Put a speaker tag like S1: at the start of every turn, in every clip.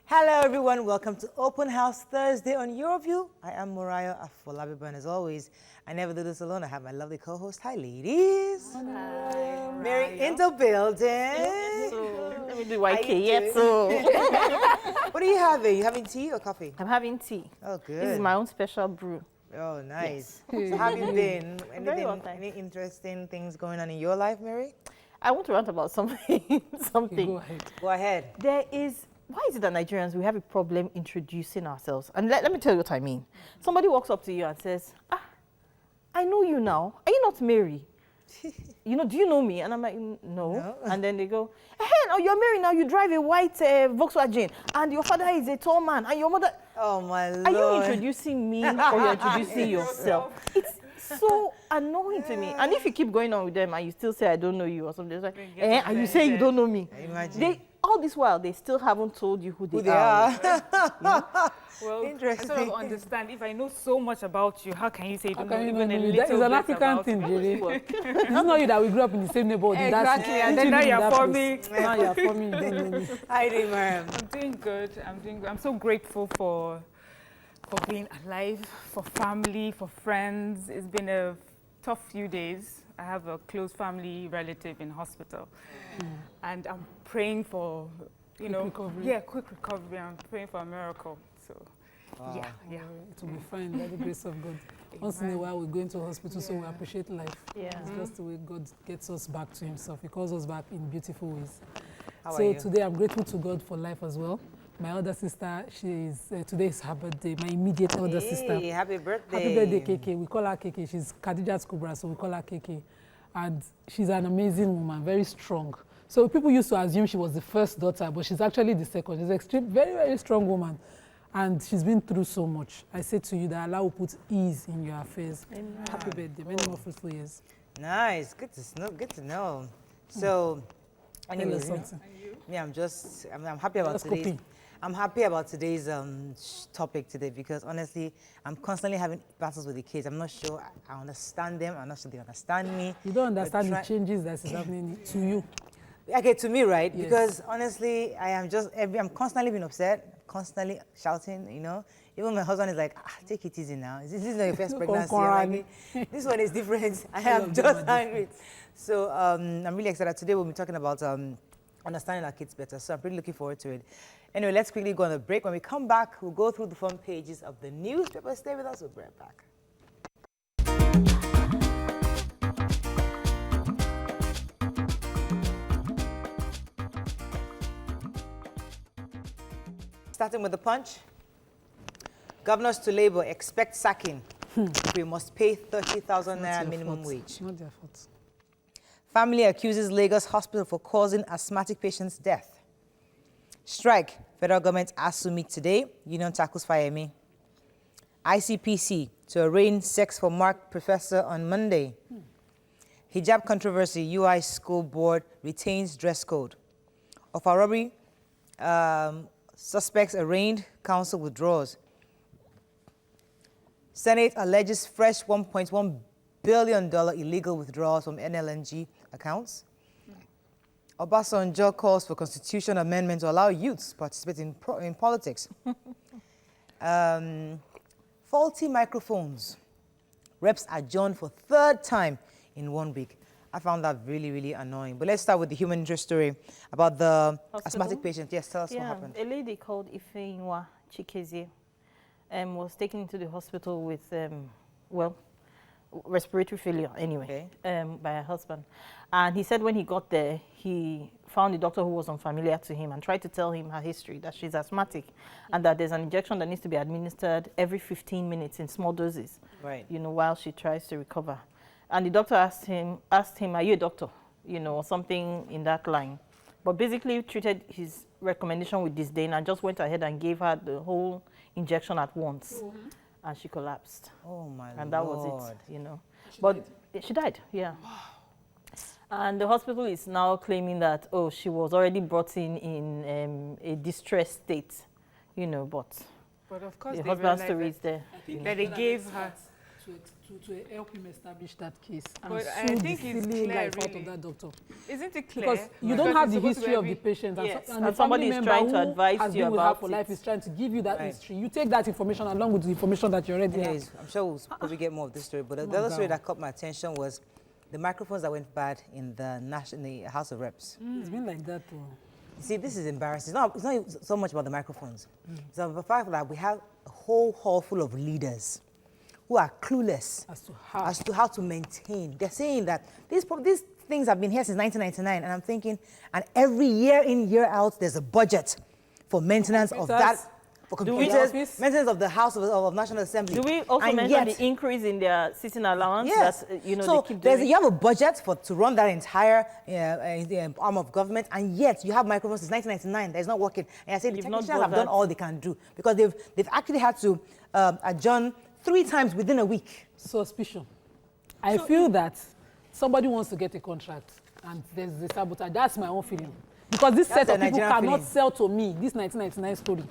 S1: Hello everyone, welcome to Open House Thursday on Your View. I am Mariah Afolabi, and as always, I never do this alone. I have my lovely co-host. Hi ladies.
S2: Hi.
S1: Mary in the building.
S2: Let me do YK yet. So
S1: what are you having? You having tea or coffee?
S2: I'm having tea.
S1: Oh, good.
S2: This is my own special brew.
S1: Oh, nice. Yes. So how have you been?
S2: Very well,
S1: Any interesting things going on in your life, Mary?
S2: I want to rant about something.
S3: Go ahead.
S1: Go ahead.
S2: Why is it that Nigerians, we have a problem introducing ourselves? And let me tell you what I mean. Somebody walks up to you and says, I know you now. Are you not Mary? Do you know me? And I'm like, no. And then they go, hey, now you're Mary now. You drive a white Volkswagen. And your father is a tall man. And your mother...
S1: Oh, my Lord.
S2: Are you introducing me or you're introducing yourself? It's so annoying to me. And if you keep going on with them and you still say, I don't know you or something, it's like, and you say you don't know me.
S1: Imagine.
S2: All this while, they still haven't told you who they
S1: are.
S4: Well,
S1: interesting.
S4: I sort of understand. If I know so much about you, how can you say you don't know
S3: Even
S4: even a
S3: that
S4: little
S3: is an
S4: bit
S3: African
S4: about
S3: thing,
S4: me?
S3: Jerry. It's not you that we grew up in the same neighborhood.
S4: Exactly, and then now you're forming.
S3: Now you're forming.
S1: Hi, Miriam.
S4: I'm doing good. I'm so grateful for being alive, for family, for friends. It's been a tough few days. I have a close family relative in hospital, and I'm praying for, quick recovery. I'm praying for a miracle. So, yeah.
S3: It will be fine by the grace of God. Once in a while, we go into hospital, so we appreciate life. Yeah. It's just the way God gets us back to Himself. He calls us back in beautiful ways. So today, I'm grateful to God for life as well. My elder sister, today is her birthday, my immediate elder sister.
S1: Happy birthday.
S3: Happy birthday, KK. We call her KK. She's Khadija's Kubra, so we call her KK. And she's an amazing woman, very strong. So people used to assume she was the first daughter, but she's actually the second. She's an very, very strong woman. And she's been through so much. I say to you that Allah will put ease in your affairs. Amen. Happy birthday. Many more fruitful years.
S1: Nice. Good to know. So, anyway, I'm happy about today's. I'm happy about today's topic today because honestly, I'm constantly having battles with the kids. I'm not sure I understand them. I'm not sure they understand me.
S3: You don't understand the changes that is happening to you.
S1: Okay, to me, right?
S3: Yes.
S1: Because honestly, I'm constantly being upset, constantly shouting, Even my husband is like, take it easy now. This is not your first pregnancy. Like, this one is different. I am just angry. So I'm really excited. Today we'll be talking about understanding our kids better. So I'm really looking forward to it. Anyway, let's quickly go on a break. When we come back, we'll go through the front pages of the newspaper. Stay with us. We'll be right back. Starting with the Punch. Governors to Labour expect sacking. We must pay 30,000 naira minimum wage.
S3: Not their fault.
S1: Family accuses Lagos hospital for causing asthmatic patient's death. Strike. Federal government asks to meet today. Union tackles Fayemi. ICPC to arraign sex for Mark professor on Monday. Hijab controversy. UI school board retains dress code. Of our robbery, suspects arraigned. Council withdraws. Senate alleges fresh $1.1 billion illegal withdrawals from NLNG accounts. Obasanjo calls for constitution amendment to allow youths to participate in politics. Faulty microphones. Reps adjourned for third time in 1 week. I found that really, really annoying. But let's start with the human interest story about the asthmatic patient. Yes, tell us what happened.
S2: A lady called Ifeinwa Chikezie was taken into the hospital with, respiratory failure anyway, by her husband. And he said when he got there, he found a doctor who was unfamiliar to him and tried to tell him her history, that she's asthmatic and that there's an injection that needs to be administered every 15 minutes in small doses, while she tries to recover. And the doctor asked him, are you a doctor? Or something in that line. But basically treated his recommendation with disdain and just went ahead and gave her the whole injection at once. And she collapsed.
S1: Oh my Lord.
S2: And that was it, She died, yeah. Wow. And the hospital is now claiming that, she was already brought in a distressed state, but
S4: of course
S2: the husband's story is there.
S4: That they gave her.
S3: to help him establish that case and
S4: But I
S3: sue the
S4: think it's
S3: silly
S4: clear,
S3: life out
S4: really.
S3: of that doctor.
S4: Isn't it clear?
S3: Because you don't have the history of the patient,
S2: Yes,
S3: and
S2: and somebody is trying to advise
S3: has
S2: you
S3: been with her
S2: about
S3: for
S2: it.
S3: life is trying to give you that history. You take that information along with the information that you already have.
S1: Anyways, I'm sure we'll probably get more of this story. But the other story that caught my attention was the microphones that went bad in the House of Reps.
S3: It's been like that too.
S1: See, this is embarrassing. It's not so much about the microphones. It's about the fact that we have a whole hall full of leaders who are clueless as to how to maintain. They're saying that these things have been here since 1999, and I'm thinking, and every year in, year out, there's a budget for maintenance of that, for computers, maintenance of the House of National Assembly.
S2: Do we also mention the increase in their sitting allowance?
S1: Yes.
S2: That, you know,
S1: so
S2: they keep doing?
S1: you have a budget to run that entire arm of government, and yet you have microphones since 1999 that is not working. And I say the technicians have done all they can do, because they've actually had to adjourn 3 times within a week.
S3: Suspicion. I feel that somebody wants to get a contract and there's the sabotage. That's my own feeling. Because this set of people cannot sell to me this 1999 story.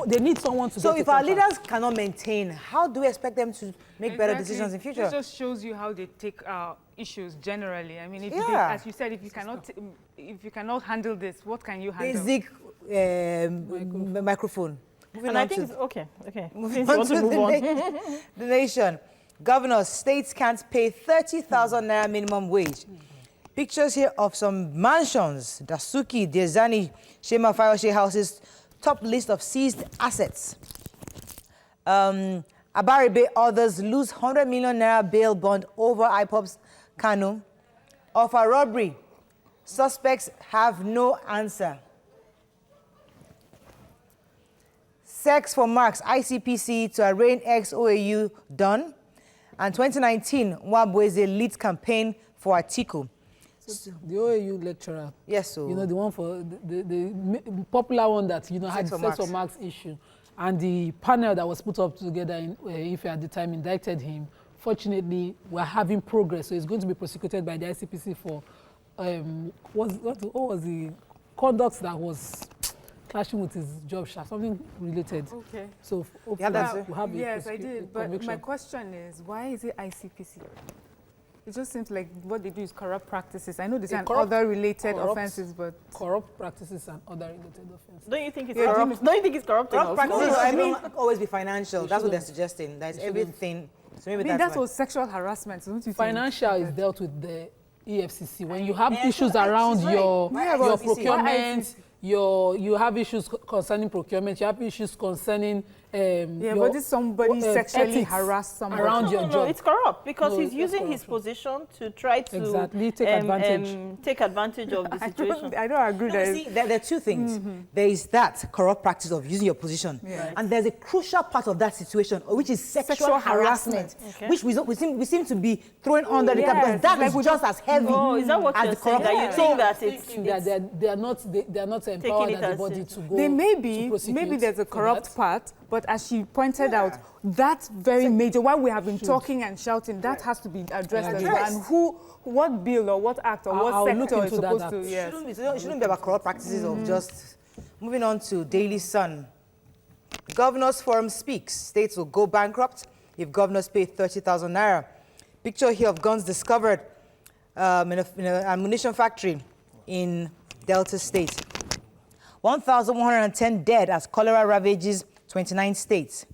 S3: they need someone to get a contract.
S1: So if our leaders cannot maintain, how do we expect them to make better decisions in future?
S4: This just shows you how they take issues generally. I mean, as you said, if you cannot handle this, what can you handle?
S1: Basic microphone.
S2: And I think it's okay.
S1: Moving on to the nation. Governors, states can't pay 30,000 naira minimum wage. Pictures here of some mansions. Dasuki, Dezani, Shema Fayoshe houses, top list of seized assets. Abaribe, others lose 100 million naira bail bond over IPOB's Kanu. Of a robbery, suspects have no answer. Sex for Marks, ICPC to arraign ex-OAU done. And 2019, Nwabweze leads campaign for Atiku.
S3: So the OAU lecturer.
S1: Yes, so.
S3: You know, the one for the popular one that, you know, had the sex for Marks issue. And the panel that was put up together in Ife at the time indicted him. Fortunately, we're having progress. So he's going to be prosecuted by the ICPC for, what was the conduct that was clashing with his job share, something related.
S4: Okay.
S3: So
S4: yes, I did. But my question is, why is it ICPC? It just seems like what they do is corrupt practices. I know these are other related offenses, but
S3: corrupt practices and other related offenses.
S2: Don't you think it's corrupt? Don't you think it's corrupting?
S1: Corrupt practices, I mean, always be financial. That's what they're suggesting. That's everything. So maybe
S4: that's what sexual harassment. Don't you think?
S3: Financial is dealt with the EFCC. When you have issues around your procurement, you have issues concerning procurement, you have issues concerning
S4: but if somebody sexually harassed somebody
S3: around your job.
S2: No, it's corrupt because he's using his position to try to take advantage of the situation.
S4: I don't agree.
S1: There are 2 things. There is that corrupt practice of using your position, and there's a crucial part of that situation, which is sexual harassment, which we seem to be throwing under the carpet, because that is just as heavy.
S2: Oh, is that what you're saying? That you think that it's
S3: they are not empowered as the body to go.
S4: They maybe there's a corrupt part, but as she pointed out, that's very major. While we have been talking and shouting, that has to be addressed as well. And what bill or what act or what sector is supposed to,
S1: It shouldn't be about corrupt practices of just... Moving on to Daily Sun. Governors Forum speaks. States will go bankrupt if governors pay 30,000 naira. Picture here of guns discovered in an ammunition factory in Delta State. 1,110 dead as cholera ravages 29 states.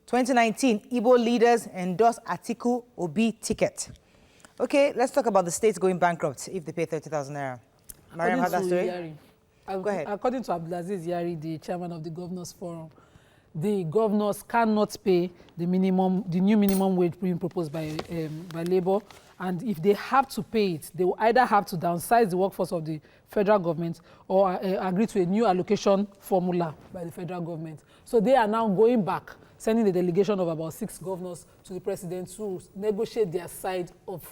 S1: 2019, Igbo leaders endorse Atiku Obi ticket. Okay, let's talk about the states going bankrupt if they pay 30,000 naira. Mariam, had that story?
S3: Go ahead. According to Abdulaziz Yari, the chairman of the Governors Forum, the governors cannot pay the new minimum wage being proposed by Labour. And if they have to pay it, they will either have to downsize the workforce of the federal government or agree to a new allocation formula by the federal government. So they are now going back, sending a delegation of about 6 governors to the president to negotiate their side of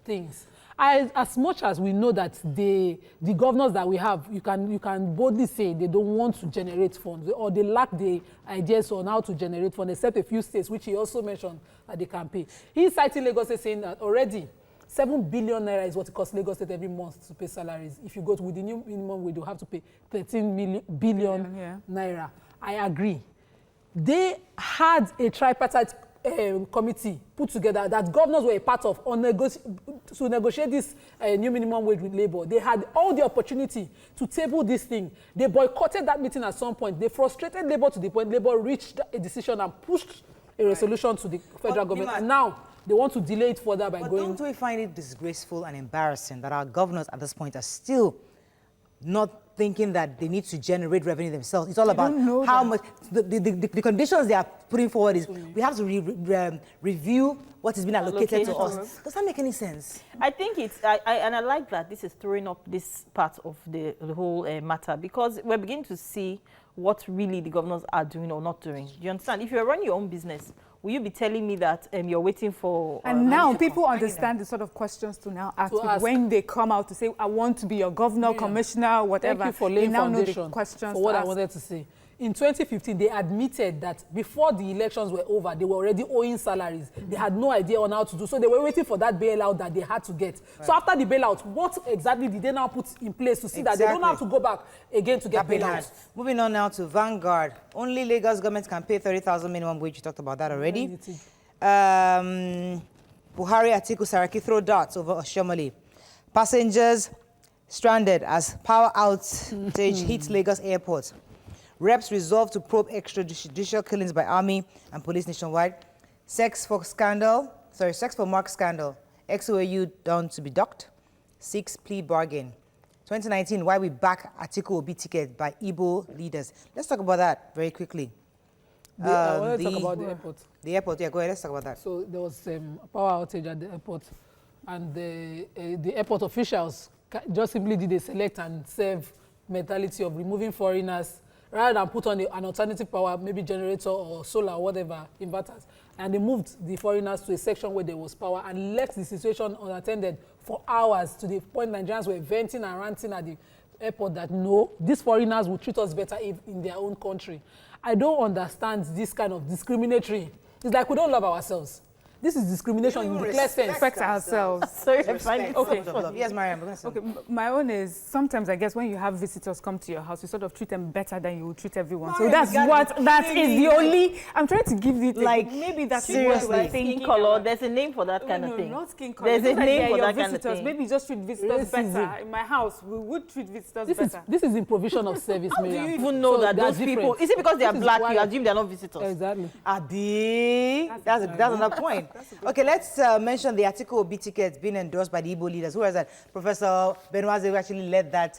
S3: things. As much as we know that the governors that we have, you can boldly say they don't want to generate funds, or they lack the ideas on how to generate funds, except a few states, which he also mentioned that they can pay. He's citing Lagos State, saying that already 7 billion naira is what it costs Lagos State every month to pay salaries. If you go with the new minimum wage, you'll have to pay 13 billion naira. I agree. They had a tripartite committee put together that governors were a part of to negotiate this new minimum wage with Labour. They had all the opportunity to table this thing. They boycotted that meeting at some point. They frustrated Labour to the point Labour reached a decision and pushed a resolution to the federal government. And now they want to delay it further by going.
S1: Don't we find it disgraceful and embarrassing that our governors at this point are still not thinking that they need to generate revenue themselves? It's all about how much the conditions they are putting forward is we have to review what has been allocated to us. Does that make any sense?
S2: I think it's and I like that this is throwing up this part of the whole matter, because we're beginning to see what really the governors are doing or not doing. Do you understand? If you're running your own business, will you be telling me that you're waiting for...
S4: And now people understand the sort of questions to now ask when they come out to say, I want to be your governor, commissioner, whatever.
S3: Thank you for laying foundation
S4: know the questions
S3: for what I wanted to say. In 2015, they admitted that before the elections were over, they were already owing salaries. They had no idea on how to do. So they were waiting for that bailout that they had to get. Right. So after the bailout, what exactly did they now put in place to see that they don't have to go back again to get bailouts?
S1: Moving on now to Vanguard. Only Lagos government can pay 30,000 minimum wage. You talked about that already. Buhari, Atiku, Saraki throw darts over Oshodi. Passengers stranded as power outage hits Lagos airport. Reps resolve to probe extrajudicial killings by army and police nationwide. Sex for mark scandal. XOAU down to be docked. 6 plea bargain. 2019, why we back Atiku Obi ticket by Igbo leaders. Let's talk about that very quickly.
S3: I want to talk about the airport.
S1: The airport, yeah, go ahead, let's talk about that.
S3: So there was power outage at the airport, and the airport officials just simply did a select and serve mentality of removing foreigners rather than put on an alternative power, maybe generator or solar or whatever, inverters. And they moved the foreigners to a section where there was power and left the situation unattended for hours, to the point Nigerians were venting and ranting at the airport that no, these foreigners will treat us better if in their own country. I don't understand this kind of discriminatory. It's like we don't love ourselves. This is discrimination in the clear sense.
S4: Respect ourselves.
S1: Yes, Mariam.
S4: Okay, my own is sometimes I guess when you have visitors come to your house, you sort of treat them better than you would treat everyone. So that's that is the only. I'm trying to give it
S2: like
S4: maybe that's
S2: seriously skin color. There's a name for that kind of thing.
S4: Not skin color.
S2: There's a name for that kind of thing.
S4: Maybe just treat visitors better. In my house, we would treat visitors better.
S3: This is improvision of service, Miriam.
S2: How do you even know that those people? Is it because they are black? You assume they are not visitors?
S3: Exactly.
S1: That's another point. Okay, let's mention the Atiku Obi tickets being endorsed by the Igbo leaders. Who was that? Professor Benwaze, who actually led that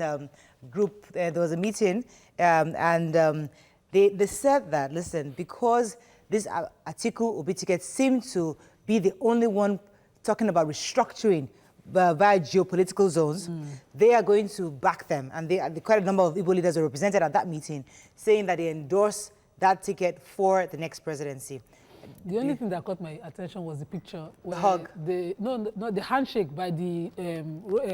S1: group. There was a meeting, and they said that, listen, because this Atiku Obi tickets seem to be the only one talking about restructuring via geopolitical zones, they are going to back them. And quite a number of Igbo leaders were represented at that meeting, saying that they endorse that ticket for the next presidency.
S3: The only thing that caught my attention was the picture.
S1: The hug.
S3: The handshake by the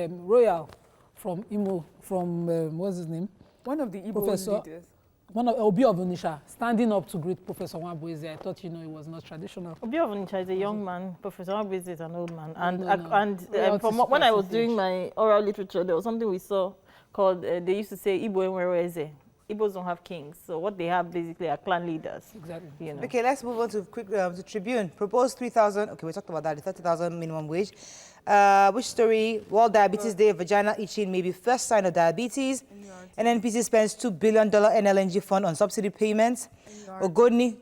S3: royal from Imo, from what's his name?
S4: One of the Igbo leaders.
S3: One of Obi of Onitsha, standing up to greet Professor Nwabweze. I thought, it was not traditional.
S2: Obi of Onitsha is a young man. Professor Nwabweze is an old man. And from when I was doing my oral literature, there was something we saw called, they used to say, Igbo Enwereze. Igbos don't have kings, so what they have basically are clan leaders.
S3: Exactly.
S1: Okay, let's move on to to Tribune. Proposed 3,000. Okay, we talked about that. The 30,000 minimum wage. Which story? World Diabetes Day. Vagina itching may be first sign of diabetes. NNPC spends $2 billion NLNG fund on subsidy payments. Ogoni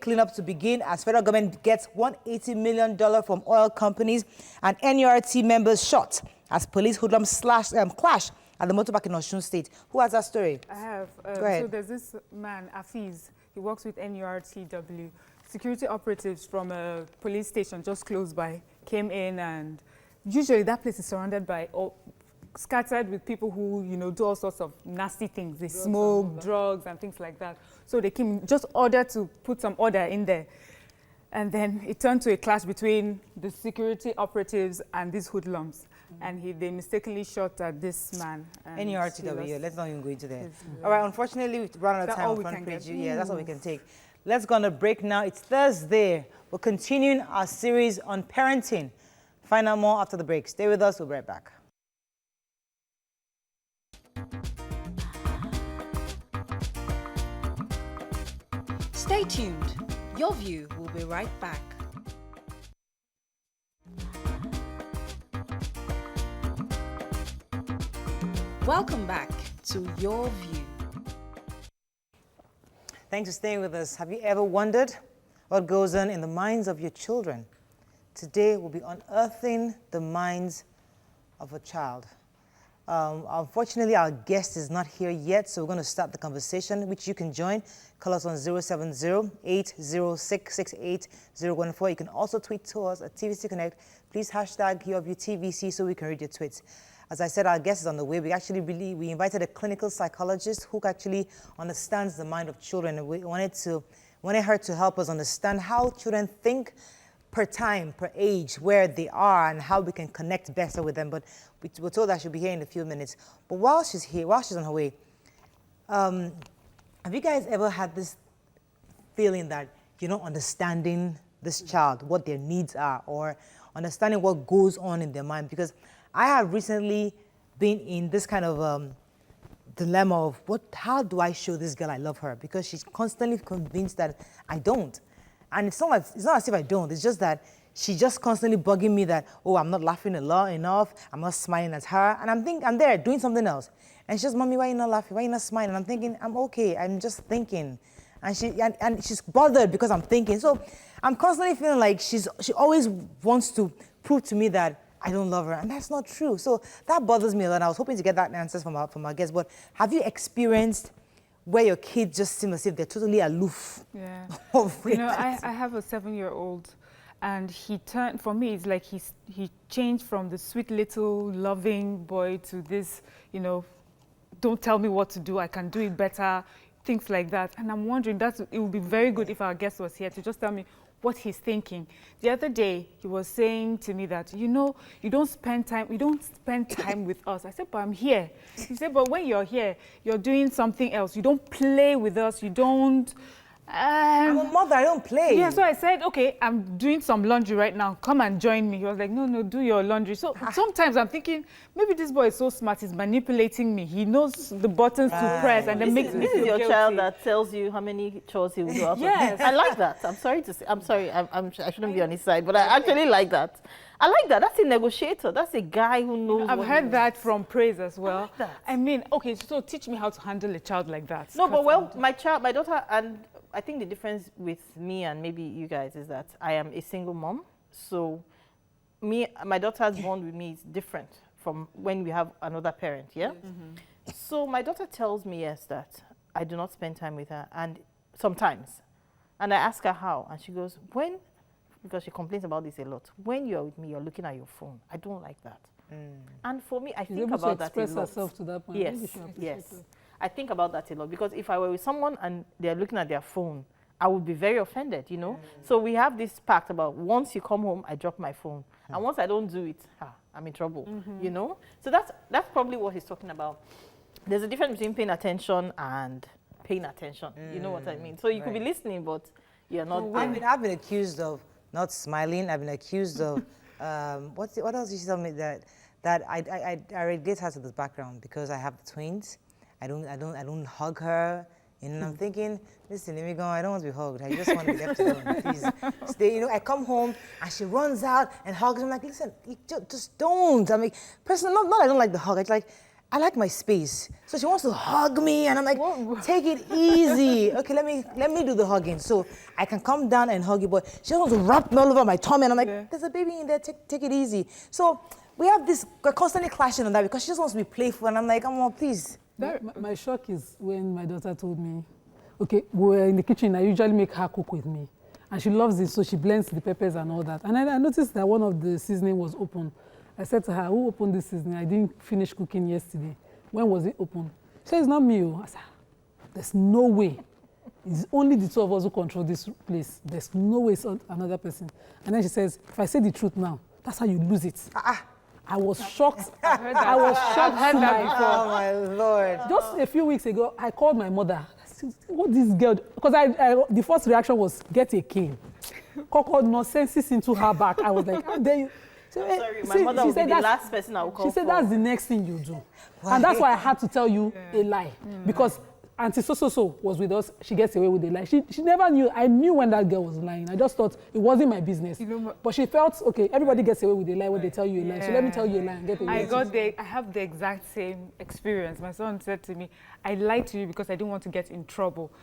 S1: cleanup to begin as federal government gets $180 million from oil companies, and NURT members shot as police hoodlums clash at the motor park in Osun State. Who has that story?
S4: I have.
S1: Go ahead.
S4: So there's this man, Afiz. He works with NURTW. Security operatives from a police station just close by came in, and usually that place is surrounded by, scattered with people who, do all sorts of nasty things. They smoke, drugs, and things like that. So they came, just ordered to put some order in there. And then it turned to a clash between the security operatives and these hoodlums. And they mistakenly shot at this man.
S1: NURTW, let's not even go into that. All right, unfortunately, we've run out of time on front page. Yeah, that's all we can take. Let's go on a break now. It's Thursday. We're continuing our series on parenting. Find out more after the break. Stay with us. We'll be right back.
S5: Stay tuned. Your View will be right back. Welcome back to Your View.
S1: Thanks for staying with us. Have you ever wondered what goes on in the minds of your children? Today we'll be unearthing the minds of a child. Unfortunately, our guest is not here yet, so we're going to start the conversation, which you can join. Call us on 070-806-68014. You can also tweet to us at TVC Connect. Please hashtag YourViewTVC so we can read your tweets. As I said, our guest is on the way. We invited a clinical psychologist who actually understands the mind of children. And we wanted her to help us understand how children think per time, per age, where they are, and how we can connect better with them. But we were told that she'll be here in a few minutes. But while she's here, while she's on her way, have you guys ever had this feeling that you're not understanding this child, what their needs are, or understanding what goes on in their mind? Because I have recently been in this kind of dilemma of how do I show this girl I love her? Because she's constantly convinced that I don't. And it's not as if I don't, it's just that she's just constantly bugging me that, oh, I'm not laughing enough, I'm not smiling at her. And I'm there doing something else. And she's just, Mommy, why are you not laughing? Why are you not smiling? And I'm thinking, I'm okay, I'm just thinking. And she's bothered because I'm thinking. So I'm constantly feeling like she always wants to prove to me that I don't love her, and that's not true. So that bothers me a lot. I was hoping to get that answer from our guests, but have you experienced where your kids just seem as if they're totally aloof?
S4: Yeah.
S1: You know,
S4: I have a 7-year-old, and for me, it's like he changed from the sweet little loving boy to this, don't tell me what to do, I can do it better, things like that. And I'm wondering, it would be very good if our guest was here to just tell me what he's thinking. The other day, he was saying to me that, you don't spend time with us. I said, but I'm here. He said, but when you're here, you're doing something else. You don't play with us. You don't...
S1: I'm a mother, I don't play.
S4: Yeah, so I said, okay, I'm doing some laundry right now. Come and join me. He was like, no, do your laundry. So sometimes I'm thinking, maybe this boy is so smart, he's manipulating me. He knows the buttons to press and then makes me
S2: This is
S4: feel
S2: your
S4: guilty.
S2: child that tells you how many chores he will do.
S4: Yes.
S2: I like that. I'm sorry, I shouldn't be on his side, but I actually like that. I like that. That's a negotiator. That's a guy who knows.
S4: I've heard that from praise as well.
S2: I like that.
S4: I mean, okay, so teach me how to handle a child like that.
S2: No, but my daughter, and I think the difference with me and maybe you guys is that I am a single mom. So my daughter's bond with me is different from when we have another parent, yeah? Mm-hmm. So my daughter tells me, yes, that I do not spend time with her, and sometimes. And I ask her how, and she goes, because she complains about this a lot, when you're with me, you're looking at your phone. I don't like that. And for me, I think about that a lot.
S3: She's able to express herself to that point.
S2: Yes. I think about that a lot, because if I were with someone and they're looking at their phone, I would be very offended, So we have this pact about once you come home, I drop my phone. And once I don't do it, I'm in trouble, So that's probably what he's talking about. There's a difference between paying attention and paying attention. You know what I mean? So you could be listening, but you're not.
S1: I've been accused of not smiling. I've been accused of what else did she tell me that I relate her to this background because I have the twins. I don't hug her, and I'm thinking, listen, let me go. I don't want to be hugged. I just want to be left alone. Please stay. I come home and she runs out and hugs. I'm like, listen, you just don't. I mean, personally, not I don't like the hug. It's like I like my space. So she wants to hug me, and I'm like, take it easy. Okay, let me do the hugging, so I can come down and hug you. But she wants to wrap me all over my tummy, and I'm like, there's a baby in there. Take it easy. So we have we're constantly clashing on that because she just wants to be playful, and I'm like, please.
S3: My shock is when my daughter told me, okay, we're in the kitchen, I usually make her cook with me. And she loves it, so she blends the peppers and all that. And I noticed that one of the seasoning was open. I said to her, who opened this seasoning? I didn't finish cooking yesterday. When was it open? She said, it's not me. I said, there's no way. It's only the two of us who control this place. There's no way it's another person. And then she says, if I say the truth now, that's how you lose it. I was shocked. I was shocked.
S4: I've heard that before.
S1: Oh my Lord.
S3: Just a few weeks ago, I called my mother. I said, what this girl? Because the first reaction was, get a cane. Coco nonsense into her back. I was like, how dare you?
S2: Sorry, my mother will be the last person I will call.
S3: She said, that's the next thing you do. Wow. And that's why I had to tell you a lie. Because Auntie so was with us, she gets away with a lie. She never knew. I knew when that girl was lying. I just thought it wasn't my business. But she felt, okay, everybody gets away with a lie when they tell you a lie. So let me tell you a lie and get away with it.
S4: I have the exact same experience. My son said to me, I lied to you because I didn't want to get in trouble.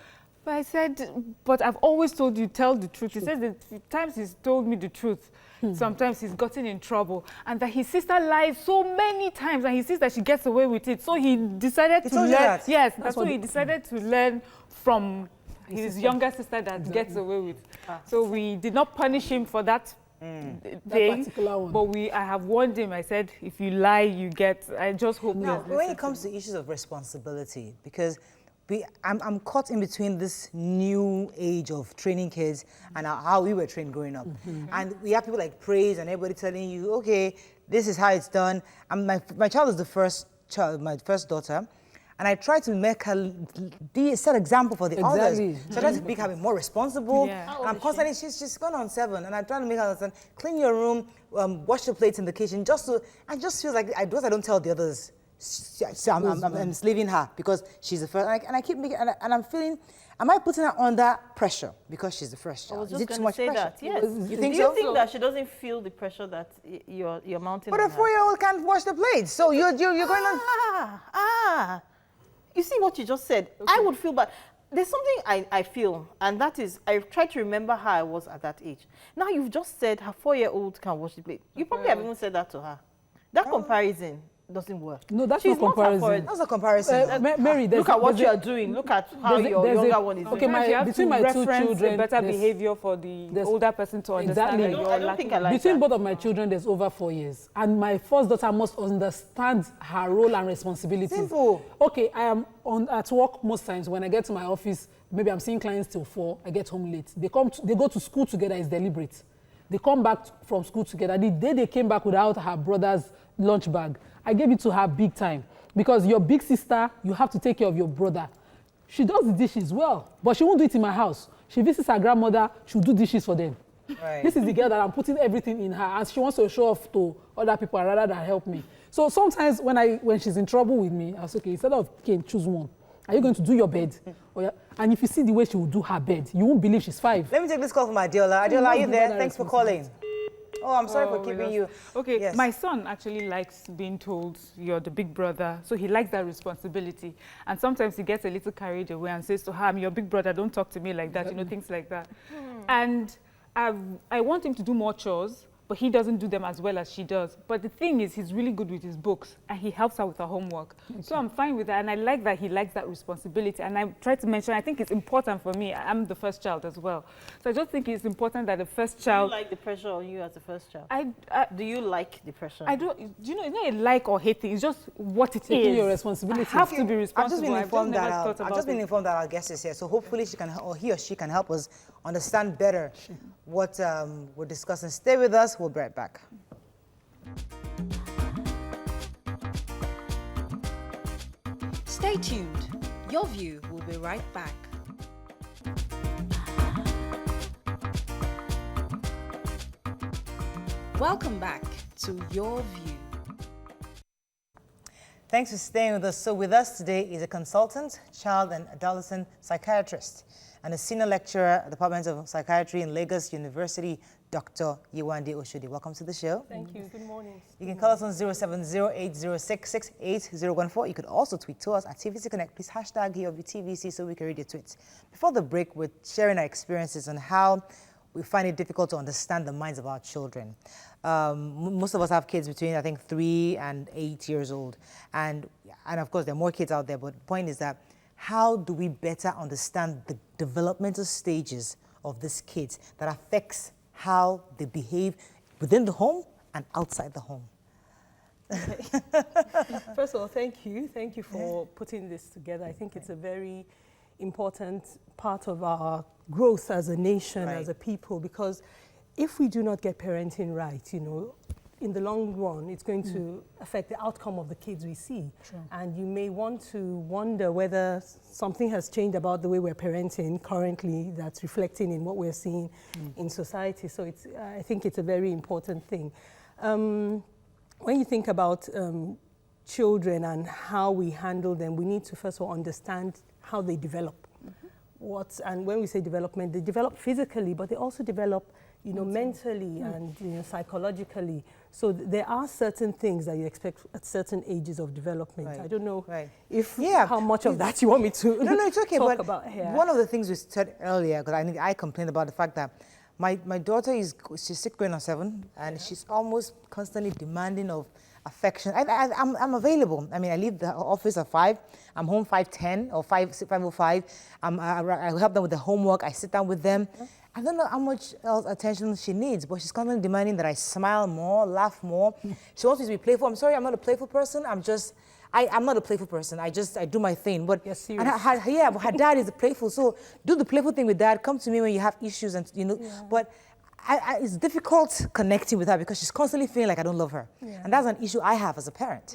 S4: But I said, but I've always told you, tell the truth. He says that the times he's told me the truth, sometimes he's gotten in trouble. And that his sister lies so many times and he sees that she gets away with it. So he decided to learn. Yes, that's what he decided to learn from his younger sister that gets away with. So we did not punish him for that thing, but I have warned him. I said, if you lie, you get, I just hope.
S1: Now, when it comes to issues of responsibility, because I'm caught in between this new age of training kids and how we were trained growing up. And we have people like praise and everybody telling you, okay, this is how it's done. And my child is the first child, my first daughter. And I try to make her set example for the others. So I try to make her be more responsible. And I'm constantly, she's gone on 7. And I try to make her understand, clean your room, wash the plates in the kitchen, just so, I just feel like I don't tell the others. So I'm leaving her because she's the first, and I keep making, and I'm feeling, am I putting her under pressure because she's the first child?
S2: Is it too much pressure? That, yes.
S1: You think
S2: so? Do you think that she doesn't feel the pressure that you're mounting?
S1: But a 4-year-old can't wash the plates, so you're going on.
S2: You see what you just said? Okay. I would feel bad. There's something I feel, and that is, I try to remember how I was at that age. Now you've just said her 4-year-old can wash the plate. You probably have even said that to her. That comparison doesn't work.
S3: No, that's not comparison.
S1: That's a comparison.
S3: Mary,
S2: look at what you are doing. Look at how your younger one is doing.
S3: Okay, between my 2 children,
S4: better behavior for the older person to understand.
S3: Exactly.
S2: I don't think I like
S3: between
S2: that.
S3: both of my children, there's over 4 years, and my first daughter must understand her role and responsibilities.
S1: Simple.
S3: Okay, I am at work most times. When I get to my office, maybe I'm seeing clients till 4. I get home late. They go to school together. It's deliberate. They come back from school together. The day they came back without her brother's lunch bag, I gave it to her big time, because your big sister, you have to take care of your brother. She does the dishes well, but she won't do it in my house. She visits her grandmother, she'll do dishes for them. Right. This is the girl that I'm putting everything in her, and she wants to show off to other people rather than help me. So sometimes when she's in trouble with me, I say, okay, instead of choose one. Are you going to do your bed? And if you see the way she will do her bed, you won't believe she's 5.
S1: Let me take this call from Adiola. Adiola, are you there? Thanks for calling. Oh, I'm sorry for keeping you.
S4: Okay,
S1: yes.
S4: My son actually likes being told you're the big brother, so he likes that responsibility. And sometimes he gets a little carried away and says to her, I'm your big brother, don't talk to me like that, things like that. And I want him to do more chores, but he doesn't do them as well as she does. But the thing is, he's really good with his books, and he helps her with her homework. So I'm fine with that, and I like that he likes that responsibility. And I try to mention, I think it's important for me. I'm the first child as well. So I just think it's important that the first child...
S2: Do you like the pressure on you as the first child?
S4: Do
S2: you like the pressure?
S4: I don't, you know, it's not a like or hate thing, it's just what it
S3: Taking
S4: is.
S3: your responsibility.
S4: I have to be responsible.
S1: I've just been informed that our guest is here, so hopefully she can, or he or she can help us understand better what we're discussing. Stay with us, we'll be right back.
S5: Stay tuned. Your View will be right back. Welcome back to Your View.
S1: Thanks for staying with us. So with us today is a consultant, child and adolescent psychiatrist, and a senior lecturer at the Department of Psychiatry in Lagos University, Dr. Yewande Oshodi. Welcome to the show.
S6: Thank you. Good morning.
S1: You can call us on 07080668014. You could also tweet to us at TVC Connect. Please hashtag TVC so we can read your tweets. Before the break, we're sharing our experiences on how we find it difficult to understand the minds of our children. Most of us have kids between, I think, 3 and 8 years old. And of course, there are more kids out there, but the point is that how do we better understand the developmental stages of these kids that affects how they behave within the home and outside the home?
S6: First of all, thank you. Thank you for putting this together. I think it's a very important part of our growth as a nation, as a people, because if we do not get parenting right, you know, in the long run, it's going to affect the outcome of the kids we see.
S3: Sure.
S6: And you may want to wonder whether something has changed about the way we're parenting currently that's reflecting in what we're seeing in society. So it's, I think it's a very important thing. When you think about children and how we handle them, we need to first of all understand how they develop. And when we say development, they develop physically, but they also develop, mentally and psychologically. So there are certain things that you expect at certain ages of development. I don't know how much of that you want me to
S1: it's okay,
S6: talk
S1: but
S6: about here.
S1: One of the things we said earlier, because I complained about the fact that my daughter she's 6 going on 7, and she's almost constantly demanding of affection. I'm available. I mean, I leave the office at 5. I'm home 5:10 or 5:05. I help them with the homework. I sit down with them. I don't know how much else attention she needs, but she's constantly demanding that I smile more, laugh more. She wants me to be playful. I'm sorry, I'm not a playful person. I'm not a playful person. I do my thing. But
S6: you're serious.
S1: But her dad is playful. So do the playful thing with dad. Come to me when you have issues, and But it's difficult connecting with her because she's constantly feeling like I don't love her. And that's an issue I have as a parent.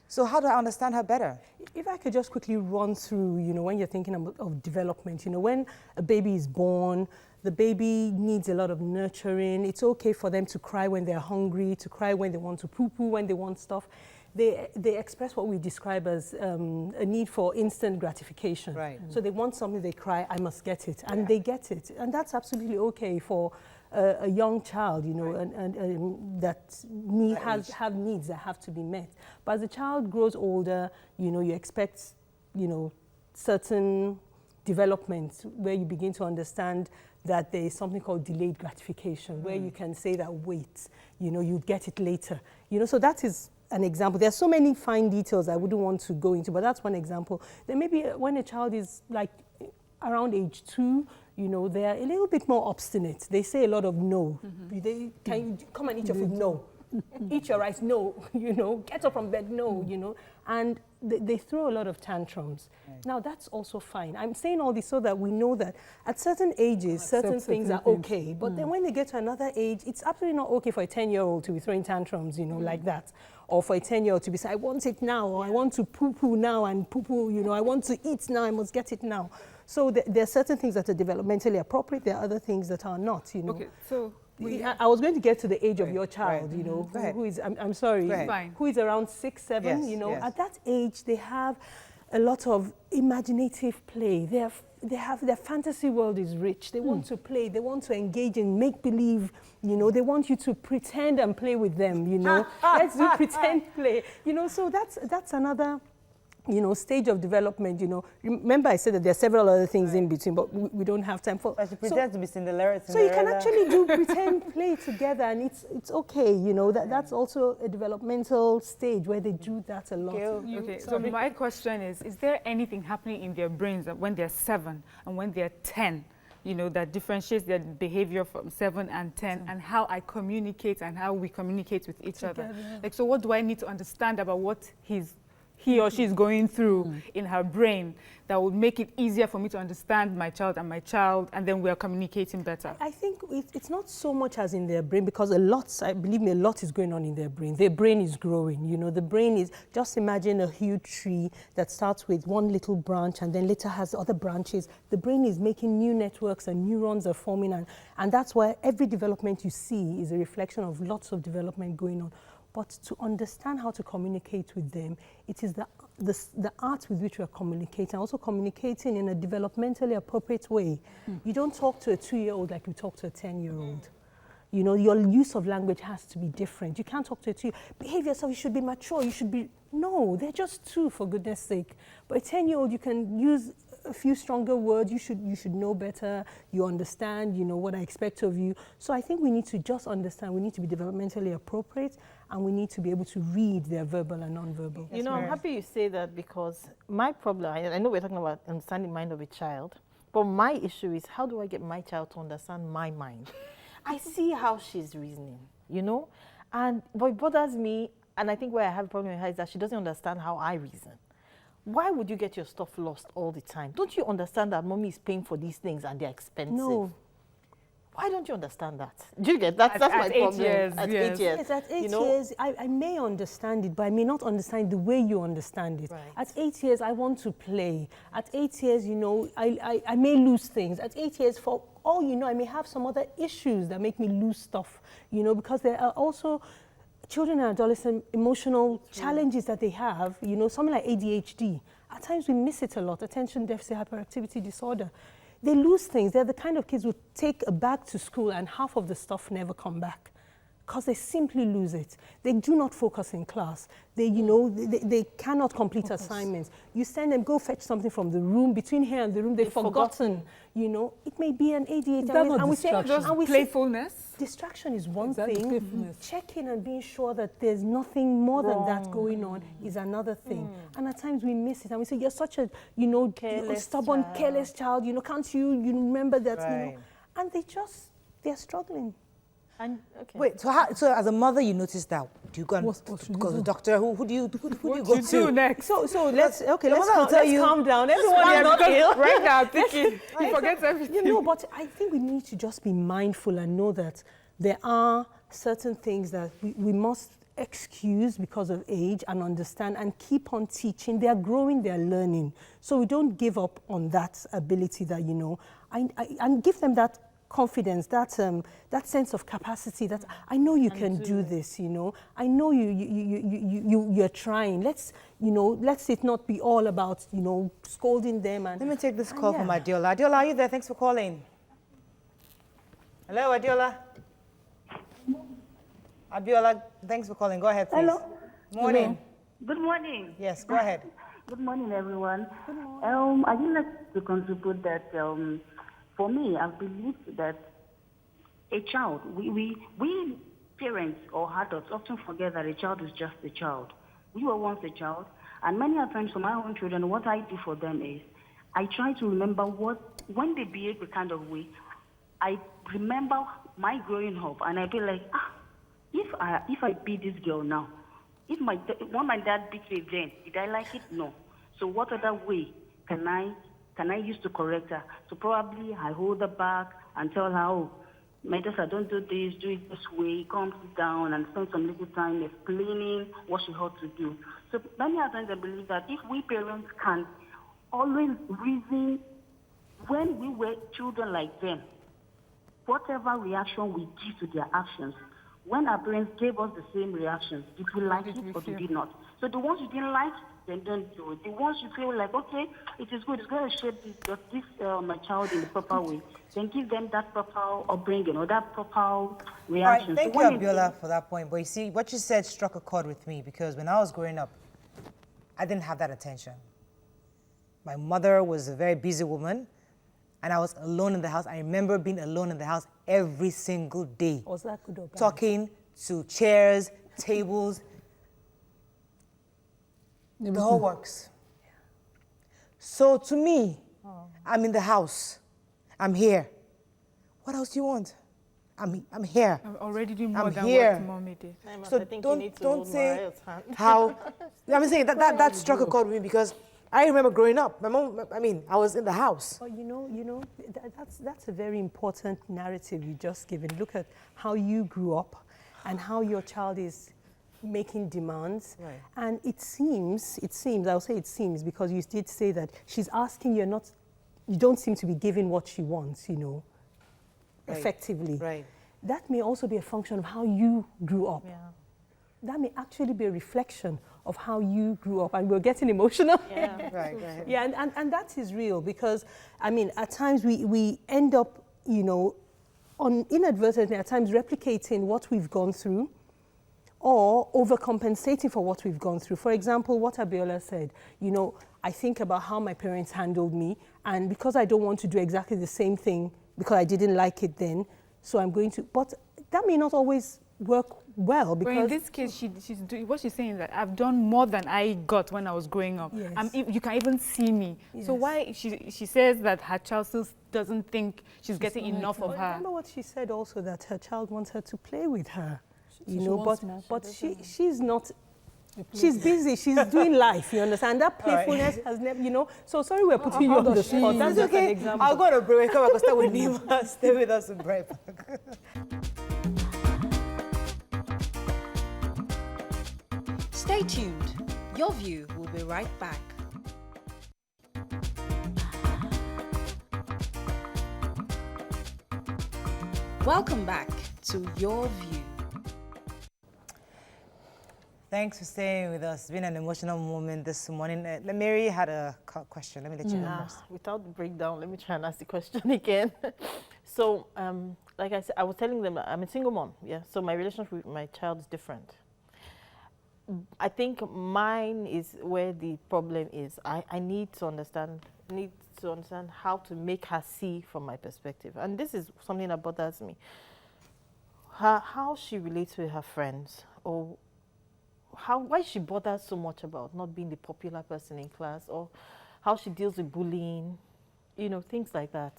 S1: So how do I understand her better?
S6: If I could just quickly run through, when you're thinking of development, when a baby is born, the baby needs a lot of nurturing. It's okay for them to cry when they're hungry, to cry when they want to poo-poo, when they want stuff. They express what we describe as a need for instant gratification.
S1: Right.
S6: So they want something, they cry, I must get it. And they get it. And that's absolutely okay for a young child, and that have needs that have to be met. But as the child grows older, you expect, certain developments where you begin to understand that there is something called delayed gratification, where you can say that, wait, you'd get it later. So that is an example. There are so many fine details I wouldn't want to go into, but that's one example. Then maybe when a child is like around age 2, they're a little bit more obstinate. They say a lot of no. Can you come and eat your food? No. Eat your rice? No. Get up from bed? No. And they throw a lot of tantrums. Right. Now, that's also fine. I'm saying all this so that we know that at certain ages, certain things are okay. But then when they get to another age, it's absolutely not okay for a 10-year-old to be throwing tantrums, like that. Or for a 10-year-old to be saying, I want it now, or I want to poo-poo now, and poo-poo, I want to eat now, I must get it now. So there are certain things that are developmentally appropriate. There are other things that are not,
S4: Okay, so...
S6: I was going to get to the age of your child, who is, I'm sorry, who is around 6, 7,
S1: yes.
S6: At that age, they have a lot of imaginative play. Their fantasy world is rich. They want to play. They want to engage in make-believe, they want you to pretend and play with them, Let's do pretend play, so that's another stage of development, Remember I said that there are several other things in between, but we don't have time for...
S1: But she pretends to be Cinderella.
S6: So you can actually do pretend play together, and it's okay, that's also a developmental stage where they do that a lot.
S4: Okay, so my question is there anything happening in their brains that when they're 7 and when they're 10, that differentiates their behavior from 7 and 10, and how I communicate and how we communicate with each other? Like, so what do I need to understand about what he or she is going through in her brain that would make it easier for me to understand my child, and then we are communicating better?
S6: I think it's not so much as in their brain, because believe me, a lot is going on in their brain. Their brain is growing, the brain is, just imagine a huge tree that starts with one little branch and then later has other branches. The brain is making new networks and neurons are forming, and that's why every development you see is a reflection of lots of development going on. But to understand how to communicate with them, it is the art with which we are communicating, also communicating in a developmentally appropriate way. You don't talk to a 2-year-old like you talk to a 10-year-old. Your use of language has to be different. You can't talk to a 2-year-old, behave yourself, you should be mature, you should be... No, they're just 2, for goodness sake. But a 10-year-old, you can use a few stronger words, you should know better, you understand, what I expect of you. So I think we need to just understand, we need to be developmentally appropriate, and we need to be able to read their verbal and non-verbal.
S2: I'm happy you say that, because my problem, I know we're talking about understanding the mind of a child, but my issue is, how do I get my child to understand my mind? I see how she's reasoning, and what bothers me, and I think where I have a problem with her, is that she doesn't understand how I reason. Why would you get your stuff lost all the time? Don't you understand that mommy is paying for these things and they're expensive?
S6: No.
S2: Why don't you understand that? Do you get that? That's my problem.
S4: 8 years,
S2: at
S4: yes.
S2: 8 years.
S6: Yes, at 8 years, I may understand it, but I may not understand the way you understand it.
S2: Right.
S6: At 8 years, I want to play. At 8 years, I may lose things. At 8 years, for all I may have some other issues that make me lose stuff, because there are also children and adolescent emotional challenges that they have, you know, something like ADHD, at times we miss it a lot, attention deficit hyperactivity disorder. They lose things. They're the kind of kids who take a bag to school and half of the stuff never come back because they simply lose it. They do not focus in class. They, you know, they cannot complete assignments. You send them, go fetch something from the room, between here and the room, they've forgotten. You know, it may be an ADHD.
S3: And we say,
S4: playfulness.
S6: Distraction is one thing. Checking and being sure that there's nothing more than that going on is another thing. And at times we miss it and we say, you're such a, you know, stubborn, careless child. You know, can't you remember that? You know? And they're struggling.
S2: And,
S1: Wait, so as a mother, you notice that. Do you go to the doctor? Who do you go to
S4: next?
S6: So let's
S1: let's
S6: calm down. Everyone is not ill.
S4: Right now, thinking he forgets everything.
S6: You know, but I think we need to just be mindful and know that there are certain things that we must excuse because of age and understand and keep on teaching. They are growing, they are learning. So we don't give up on that ability that, you know, and give them that confidence, that sense of capacity that I know you can do this, you know. I know you're trying. Let's it not be all about, you know, scolding them. And
S1: let me take this call from Adiola. Adiola, are you there? Thanks for calling. Hello, Adiola. Abiola, thanks for calling. Go ahead, please.
S7: Hello.
S1: Morning.
S7: Good morning.
S1: Yes, go ahead.
S7: Good morning, everyone. Good morning. I would like to contribute that for me, I believe that a child, we parents or adults often forget that a child is just a child. We were once a child, and many times for my own children, what I do for them is I try to remember when they behave a kind of way, I remember my growing up, and I be like, if I beat this girl now, when my dad beat me then, did I like it? No. So what other way can I use to correct her? So probably I hold her back and tell her, oh, my daughter, don't do this, do it this way, calm down and spend some little time explaining what she ought to do. So many times I believe that if we parents can always reason when we were children like them, whatever reaction we give to their actions, when our parents gave us the same reactions, did we like it or did we not? So the ones you didn't like, then don't do it. The ones you feel like, okay, it is good, it's going to shape my child in the proper way, then give them that proper upbringing or that proper reaction.
S1: All right, thank you, Abiola, for that point. But you see, what you said struck a chord with me because when I was growing up, I didn't have that attention. My mother was a very busy woman, and I was alone in the house. I remember being alone in the house every single day.
S6: Was that good or bad?
S1: Talking to chairs, tables, the whole works. So to me, I'm in the house. I'm here. What else do you want? I'm here.
S4: I'm already doing more than
S1: here.
S4: what Mommy did.
S1: So don't say how. I'm saying that struck a chord with me because I remember growing up. My mom, I was in the house.
S6: But you know, that's a very important narrative you just given. Look at how you grew up and how your child is making demands.
S1: Right.
S6: And it seems, I'll say it seems, because you did say that she's asking you don't seem to be giving what she wants, you know, effectively.
S1: Right.
S6: That may also be a function of how you grew up.
S2: Yeah.
S6: That may actually be a reflection of how you grew up. And we're getting emotional.
S2: Yeah.
S1: Right.
S6: Yeah, and that is real because, at times we end up, you know, inadvertently at times replicating what we've gone through or overcompensating for what we've gone through. For example, what Abiola said, you know, I think about how my parents handled me, and because I don't want to do exactly the same thing because I didn't like it then, so I'm going to, but that may not always work well because...
S4: Well, in this case, she's doing, what she's saying is that I've done more than I got when I was growing up.
S6: Yes.
S4: You can even see me.
S6: Yes.
S4: So why she says that her child still doesn't think she's getting enough of her.
S6: Remember what she said also, that her child wants her to play with her.
S3: You know,
S6: but she's not. She's busy. She's doing life. You understand? That playfulness has never. You know. So sorry, we're putting you on the spot. That's just an example.
S1: I'll go to break. Come back. Start with Nima. Stay with us in break.
S5: Stay tuned. Your View will be right back. Welcome back to Your View.
S1: Thanks for staying with us. It's been an emotional moment this morning. Mary had a question. Let me let you know first.
S2: Without the breakdown, let me try and ask the question again. So, like I said, I was telling them I'm a single mom, yeah? So my relationship with my child is different. I think mine is where the problem is. I need to understand how to make her see from my perspective. And this is something that bothers me. How she relates with her friends, or why she bothers so much about not being the popular person in class, or how she deals with bullying, things like that,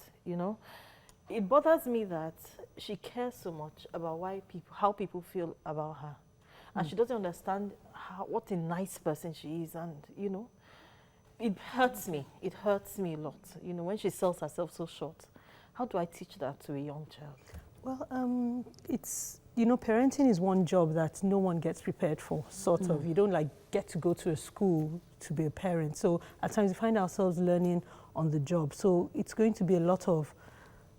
S2: It bothers me that she cares so much about how people feel about her. And she doesn't understand what a nice person she is, and, it hurts me. It hurts me a lot, when she sells herself so short. How do I teach that to a young child?
S6: Well, it's, parenting is one job that no one gets prepared for, sort of. You don't get to go to a school to be a parent. So at times we find ourselves learning on the job. So it's going to be a lot of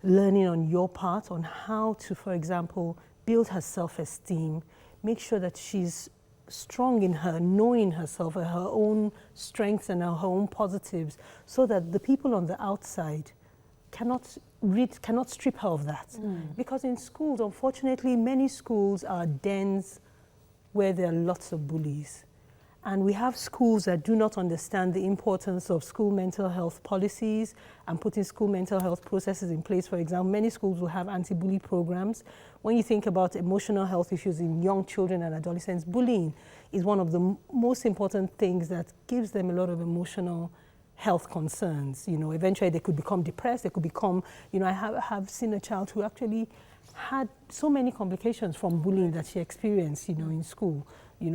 S6: learning on your part on how to, for example, build her self-esteem, make sure that she's strong in her, knowing herself, her own strengths and her own positives, so that the people on the outside cannot strip her of that. Because in schools, unfortunately, many schools are dens where there are lots of bullies. And we have schools that do not understand the importance of school mental health policies and putting school mental health processes in place. For example, many schools will have anti-bully programs. When you think about emotional health issues in young children and adolescents, bullying is one of the most important things that gives them a lot of emotional health concerns. Eventually they could become depressed, they could become, I have seen a child who actually had so many complications from bullying that she experienced, in school.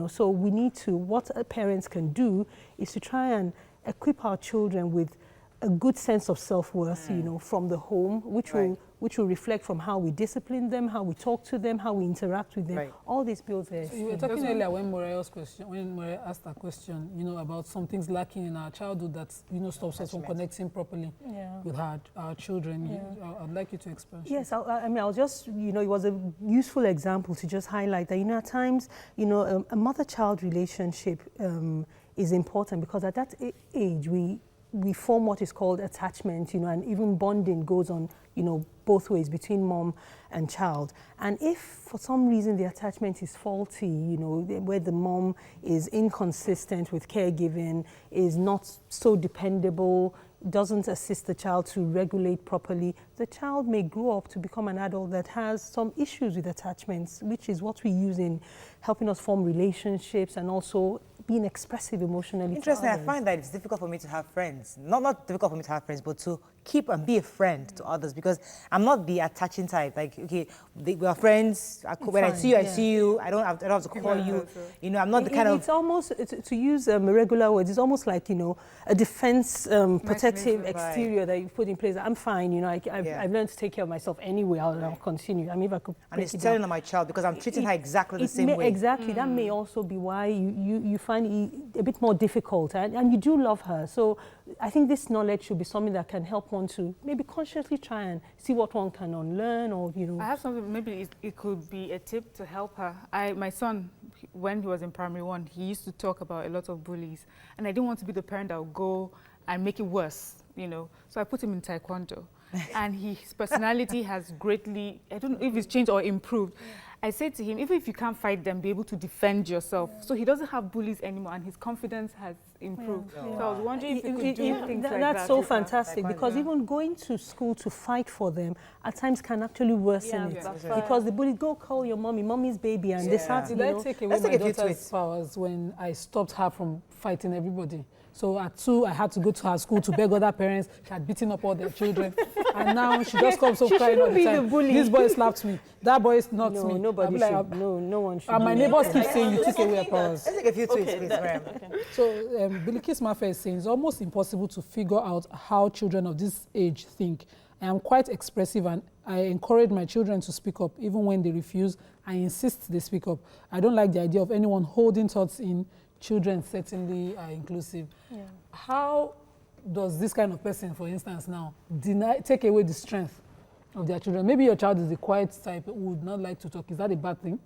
S6: So we need to, what parents can do is to try and equip our children with a good sense of self-worth, from the home, which will reflect from how we discipline them, how we talk to them, how we interact with them. All these builds their
S3: So you were talking earlier when Muriel asked a question, about some things lacking in our childhood that, stops us from connecting properly with our children. I'd like you to expand.
S6: Yes, I'll just, it was a useful example to just highlight that, at times, a mother-child relationship is important, because at that age, we form what is called attachment, and even bonding goes on, both ways between mom and child. And if for some reason the attachment is faulty, where the mom is inconsistent with caregiving, is not so dependable, doesn't assist the child to regulate properly, the child may grow up to become an adult that has some issues with attachments, which is what we use in helping us form relationships and also being expressive emotionally.
S1: Interesting. I find that it's difficult for me to have friends. Not difficult for me to have friends, but to keep and be a friend to others, because I'm not the attaching type. Like, okay, we are friends. When I see you, I see you. I don't have to call you. I'm not the kind of.
S6: It's almost, to use regular words, it's almost like, a defense protective exterior that you put in place. I'm fine. I've learned to take care of myself anyway. I'll continue. I mean, if I could.
S1: And it's telling on my child, because I'm treating her exactly the same way.
S6: Exactly. That may also be why you find it a bit more difficult, and you do love her. So I think this knowledge should be something that can help one to maybe consciously try and see what one can unlearn, or
S4: I have something. Maybe it could be a tip to help her. My son, when he was in primary 1, he used to talk about a lot of bullies, and I didn't want to be the parent that would go and make it worse. So I put him in taekwondo, and his personality has greatly, I don't know if it's changed or improved. I said to him, even if you can't fight them, be able to defend yourself. So he doesn't have bullies anymore, and his confidence has improved. So I was wondering if you could do things like that.
S6: That's so fantastic, because even going to school to fight for them at times can actually worsen it. Because the bullies, go call your mommy, mommy's baby, and they start,
S3: Did I take away my daughter's powers when I stopped her from fighting everybody? So at 2, I had to go to her school to beg other parents. She had beaten up all their children. And now she just comes crying all the time. This boy slapped me. That boy knocked me.
S6: Nobody should. No one should.
S3: And my neighbors keep saying you took away her powers.
S1: Let's take a few tweets, please, Miriam.
S3: So Bilikis Mafe is saying it's almost impossible to figure out how children of this age think. I am quite expressive, and I encourage my children to speak up. Even when they refuse, I insist they speak up. I don't like the idea of anyone holding thoughts in. Children certainly are inclusive. How does this kind of person, for instance, now take away the strength of their children? Maybe your child is a quiet type who would not like to talk. Is that a bad thing?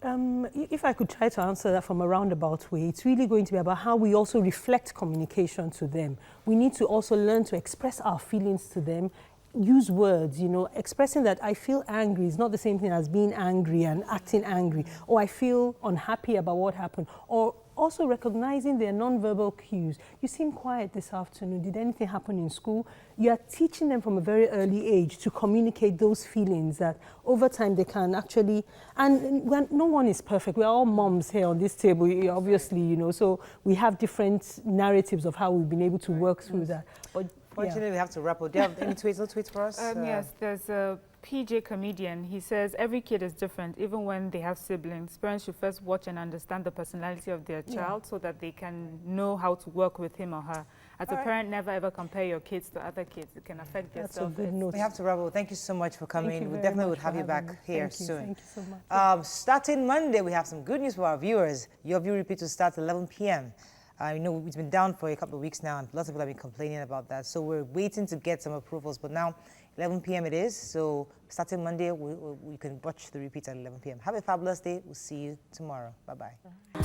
S6: If I could try to answer that from a roundabout way, it's really going to be about how we also reflect communication to them. We need to also learn to express our feelings to them, use words, you know, expressing that I feel angry is not the same thing as being angry and acting angry, or I feel unhappy about what happened, or also recognizing their non-verbal cues. You seem quiet this afternoon. Did anything happen in school? You are teaching them from a very early age to communicate those feelings that over time they can actually, and when, no one is perfect. We're all moms here on this table, obviously, you know, so we have different narratives of how we've been able to work through that. But
S1: fortunately, we have to wrap up. Do you have any tweets for us?
S4: Yes, there's a PJ comedian. He says every kid is different, even when they have siblings. Parents should first watch and understand the personality of their child so that they can know how to work with him or her. As a parent, never ever compare your kids to other kids. It can affect their self-esteem.
S1: We have to wrap up. Thank you so much for coming. We definitely would have you back here soon.
S6: Thank you so much.
S1: Starting Monday, we have some good news for our viewers. Your view repeat will start at 11 p.m. I know it's been down for a couple of weeks now, and lots of people have been complaining about that. So we're waiting to get some approvals, but now 11 p.m. it is. So starting Monday, we can watch the repeat at 11 p.m. Have a fabulous day. We'll see you tomorrow. Bye-bye.